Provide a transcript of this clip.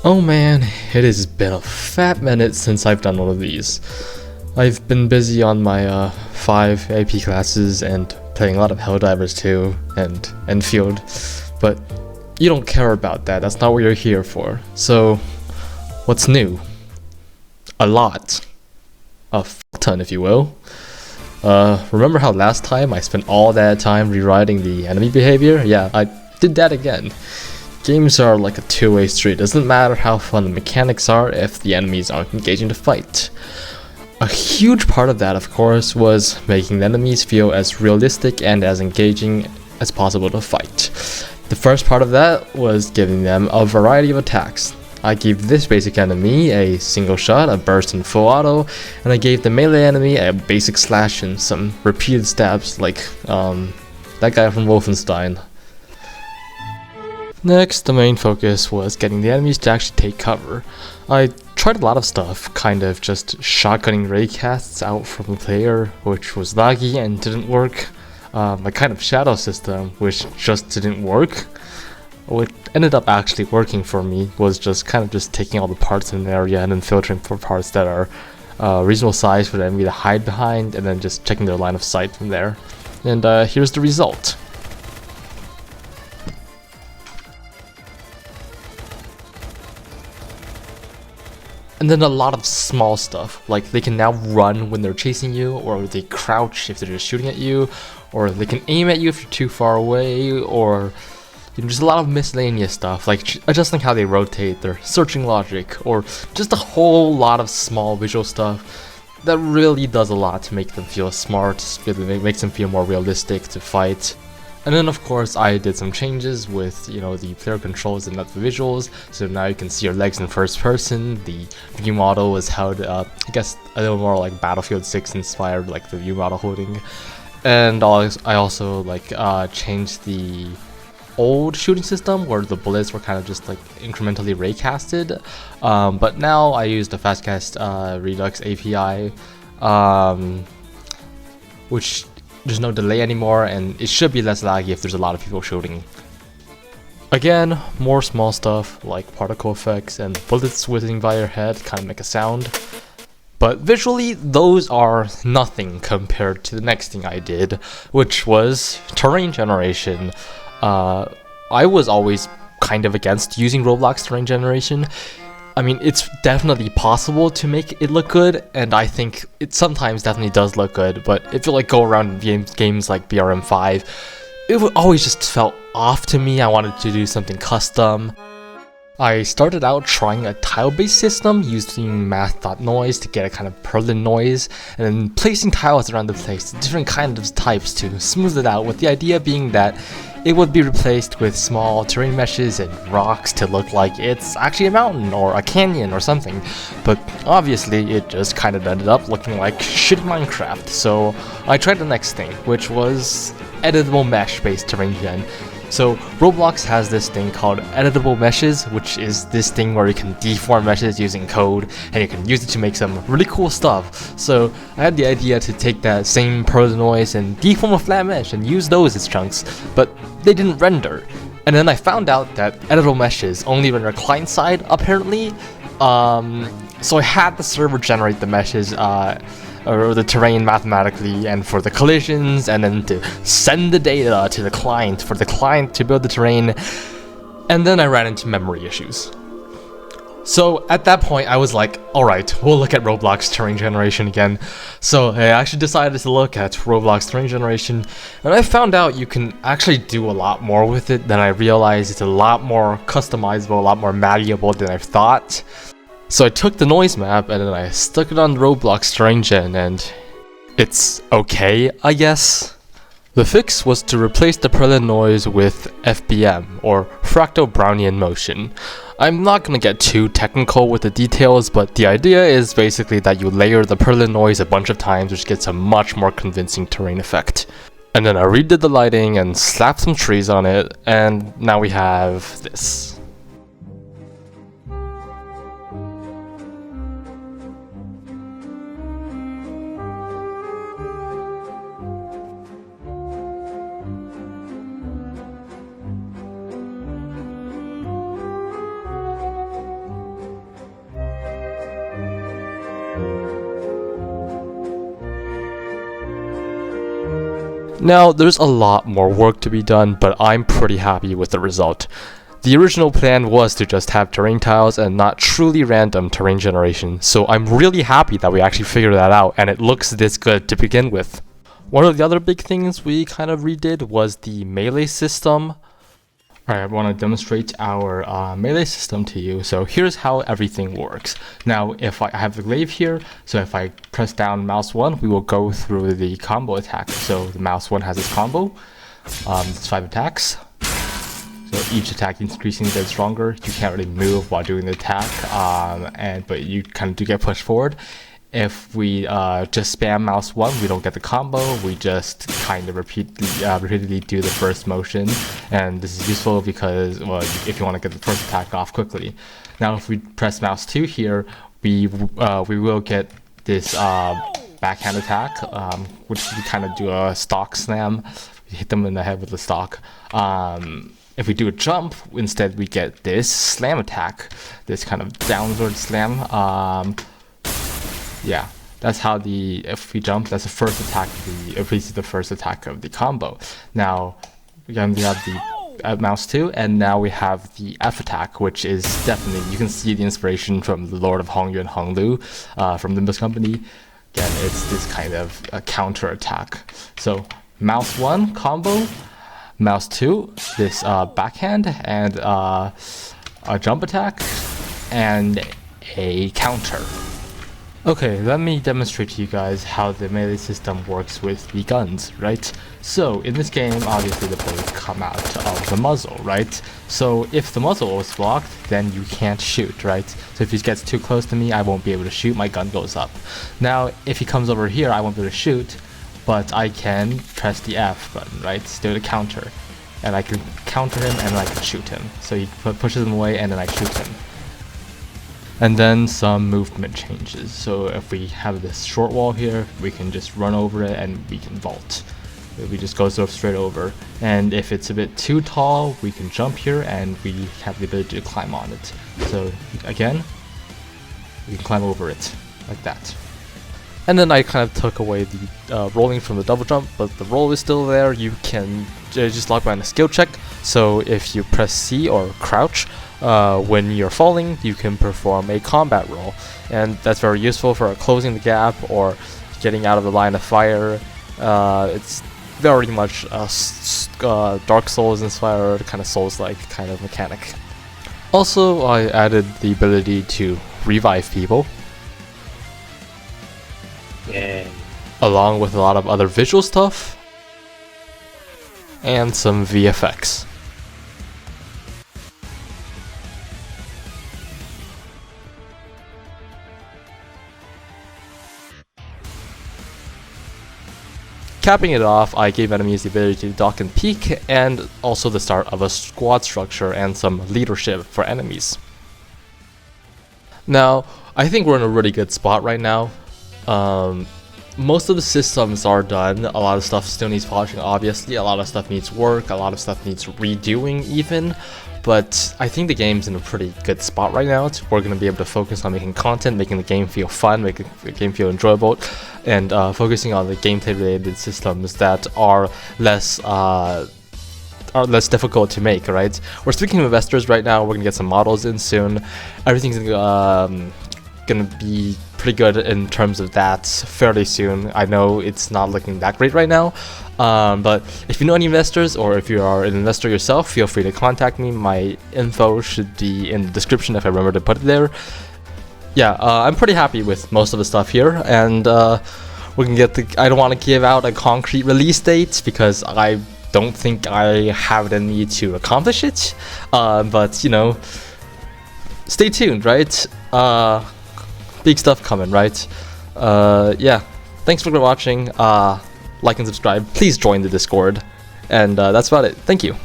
Oh man, it has been a fat minute since I've done one of these. I've been busy on my 5 AP classes and playing a lot of Helldivers too, and Enfield, but you don't care about that, that's not what you're here for. So, what's new? A lot. A ton, if you will. Remember how last time I spent all that time rewriting the enemy behavior? Yeah, I did that again. Games are like a two-way street. It doesn't matter how fun the mechanics are if the enemies aren't engaging to fight. A huge part of that, of course, was making the enemies feel as realistic and as engaging as possible to fight. The first part of that was giving them a variety of attacks. I gave this basic enemy a single shot, a burst and full auto, and I gave the melee enemy a basic slash and some repeated stabs like that guy from Wolfenstein. Next, the main focus was getting the enemies to actually take cover. I tried a lot of stuff, kind of just shotgunning raycasts out from the player, which was laggy and didn't work. My kind of shadow system, which just didn't work. What ended up actually working for me was just taking all the parts in an area and then filtering for parts that are reasonable size for the enemy to hide behind, and then just checking their line of sight from there. And here's the result. And then a lot of small stuff, like they can now run when they're chasing you, or they crouch if they're just shooting at you, or they can aim at you if you're too far away, or just a lot of miscellaneous stuff, like adjusting how they rotate, their searching logic, or just a whole lot of small visual stuff that really does a lot to make them feel smart, really makes them feel more realistic to fight. And then of course I did some changes with the player controls and not the visuals, so now you can see your legs in first person. The view model was held I guess a little more like Battlefield 6 inspired, like the view model holding. And I also changed the old shooting system where the bullets were kind of just like incrementally raycasted, but now I use the Fastcast Redux API, which there's no delay anymore, and it should be less laggy if there's a lot of people shooting. Again, more small stuff like particle effects and bullets whizzing by your head kind of make a sound. But visually, those are nothing compared to the next thing I did, which was terrain generation. I was always kind of against using Roblox terrain generation. I mean, it's definitely possible to make it look good, and I think it sometimes definitely does look good, but if you go around games like BRM5, it always just felt off to me. I wanted to do something custom. I started out trying a tile-based system using math.noise to get a kind of Perlin noise, and then placing tiles around the place, different kinds of types to smooth it out, with the idea being that it would be replaced with small terrain meshes and rocks to look like it's actually a mountain or a canyon or something. But obviously it just kind of ended up looking like shitty Minecraft, so I tried the next thing, which was editable mesh-based terrain gen. So Roblox has this thing called editable meshes, which is this thing where you can deform meshes using code, and you can use it to make some really cool stuff. So I had the idea to take that same Perlin noise and deform a flat mesh and use those as chunks, but they didn't render. And then I found out that editable meshes only render client side apparently. So I had the server generate the meshes or the terrain mathematically, and for the collisions, and then to send the data to the client for the client to build the terrain. And then I ran into memory issues. So at that point I was like, alright, we'll look at Roblox terrain generation again. So I actually decided to look at Roblox terrain generation, and I found out you can actually do a lot more with it than I realized. It's a lot more customizable, a lot more malleable than I thought. So I took the noise map and then I stuck it on Roblox terrain gen, and it's okay, I guess. The fix was to replace the Perlin noise with FBM, or Fractal Brownian Motion. I'm not gonna get too technical with the details, but the idea is basically that you layer the Perlin noise a bunch of times, which gets a much more convincing terrain effect. And then I redid the lighting and slapped some trees on it, and now we have this. Now, there's a lot more work to be done, but I'm pretty happy with the result. The original plan was to just have terrain tiles and not truly random terrain generation, so I'm really happy that we actually figured that out and it looks this good to begin with. One of the other big things we kind of redid was the melee system. Alright, I want to demonstrate our melee system to you. So here's how everything works. Now, if I have the glaive here, so if I press down mouse 1, we will go through the combo attack. So the mouse 1 has its combo, it's 5 attacks. So each attack increasing gets stronger. You can't really move while doing the attack, but you kind of do get pushed forward. If we just spam mouse 1, we don't get the combo, we just kind of repeatedly do the first motion, and this is useful because, well, if you want to get the first attack off quickly. Now if we press mouse 2 here, we will get this backhand attack, which we kind of do a stock slam. We hit them in the head with the stock. If we do a jump, instead we get this slam attack, this kind of downward slam. Yeah, that's how if we jump, that's the first attack the first attack of the combo. Now, again, we have the mouse 2, and now we have the F attack, which is definitely, you can see the inspiration from the Lord of Hongyu and Honglu from Nimbus Company. Again, it's this kind of a counter attack. So, mouse 1 combo, mouse 2, this backhand, and a jump attack, and a counter. Okay, let me demonstrate to you guys how the melee system works with the guns, right? So, in this game, obviously the bullets come out of the muzzle, right? So, if the muzzle is blocked, then you can't shoot, right? So if he gets too close to me, I won't be able to shoot, my gun goes up. Now, if he comes over here, I won't be able to shoot, but I can press the F button, right? Do the counter. And I can counter him and I can shoot him. So he pushes him away and then I shoot him. And then some movement changes. So if we have this short wall here, we can just run over it and we can vault. We just go straight over. And if it's a bit too tall, we can jump here and we have the ability to climb on it. So again, we can climb over it like that. And then I kind of took away the rolling from the double jump, but the roll is still there. You can just lock behind a skill check. So if you press C or crouch, when you're falling, you can perform a combat roll. And that's very useful for closing the gap or getting out of the line of fire. It's very much Dark Souls inspired, kind of Souls-like kind of mechanic. Also, I added the ability to revive people. Yeah. Along with a lot of other visual stuff and some VFX. Capping it off, I gave enemies the ability to duck and peek, and also the start of a squad structure and some leadership for enemies. Now, I think we're in a really good spot right now. Most of the systems are done. A lot of stuff still needs polishing, obviously. A lot of stuff needs work. A lot of stuff needs redoing even. But I think the game's in a pretty good spot right now. We're going to be able to focus on making content, making the game feel fun, making the game feel enjoyable, and focusing on the gameplay related systems that are less difficult to make, right? We're speaking to investors right now. We're going to get some models in soon. Everything's gonna be pretty good in terms of that fairly soon. I know it's not looking that great right now, but if you know any investors or if you are an investor yourself, feel free to contact me. My info should be in the description if I remember to put it there. Yeah, I'm pretty happy with most of the stuff here, and we can get I don't want to give out a concrete release date because I don't think I have it in me to accomplish it, but you know, stay tuned, right? Big stuff coming, right? Yeah, thanks for watching. Like and subscribe. Please join the Discord. And that's about it. Thank you.